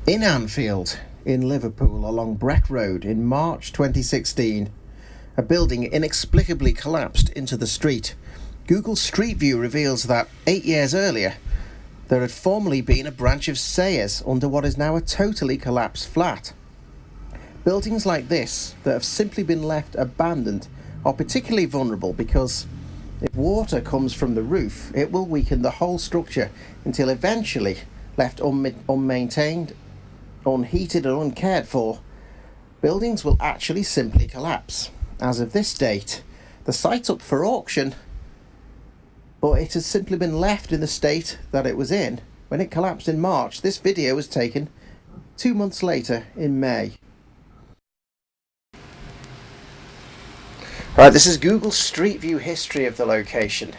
In Anfield, in Liverpool, along Breck Road in March 2016, a building inexplicably collapsed into the street. Google Street View reveals that 8 years earlier, there had formerly been a branch of Sayers under what is now a totally collapsed flat. Buildings like this that have simply been left abandoned are particularly vulnerable because if water comes from the roof, it will weaken the whole structure until eventually, left unmaintained, unheated and uncared for, buildings will actually simply collapse. As of this date, the site's up for auction, but it has simply been left in the state that it was in when it collapsed in March. This video was taken 2 months later in May. Right, this is Google Street View history of the location.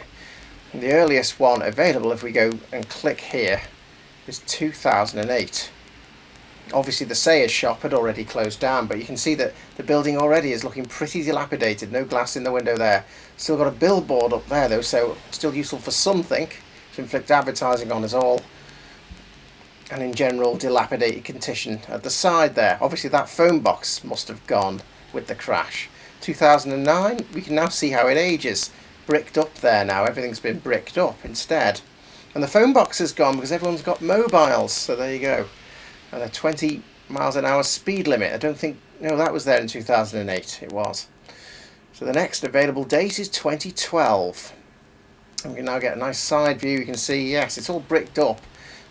The earliest one available, if we go and click here, is 2008. Obviously the Sayers shop had already closed down, but you can see that the building already is looking pretty dilapidated. No glass in the window there. Still got a billboard up there though, so still useful for something to inflict advertising on us all. And in general, dilapidated condition at the side there. Obviously that phone box must have gone with the crash. 2009, we can now see how it ages. Bricked up there now, everything's been bricked up instead. And the phone box has gone because everyone's got mobiles, so there you go. And a 20 miles an hour speed limit. I don't think, no, that was there in 2008, it was. So the next available date is 2012. And we can now get a nice side view. You can see, yes, it's all bricked up.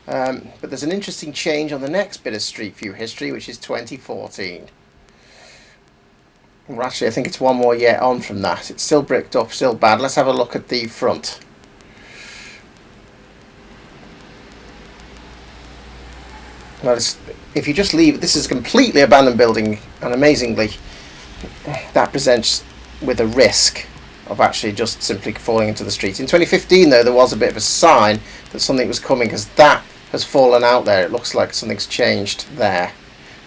But there's an interesting change on the next bit of Street View history, which is 2014. Well, actually, I think it's one more year on from that. It's still bricked up, still bad. Let's have a look at the front. Notice, if you just leave, this is a completely abandoned building, and amazingly, that presents with a risk of actually just simply falling into the street. In 2015, though, there was a bit of a sign that something was coming, because that has fallen out there. It looks like something's changed there,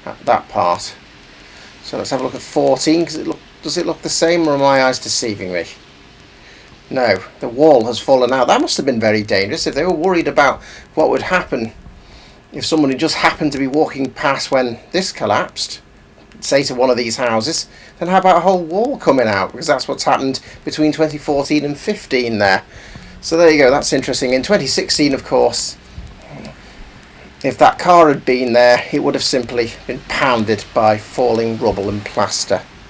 at that part. So let's have a look at 14, because does it look the same, or are my eyes deceiving me? No, the wall has fallen out. That must have been very dangerous if they were worried about what would happen if someone who just happened to be walking past when this collapsed, say to one of these houses, then how about a whole wall coming out? Because that's what's happened between 2014 and 15 there. So there you go, that's interesting. In 2016, of course, if that car had been there, it would have simply been pounded by falling rubble and plaster.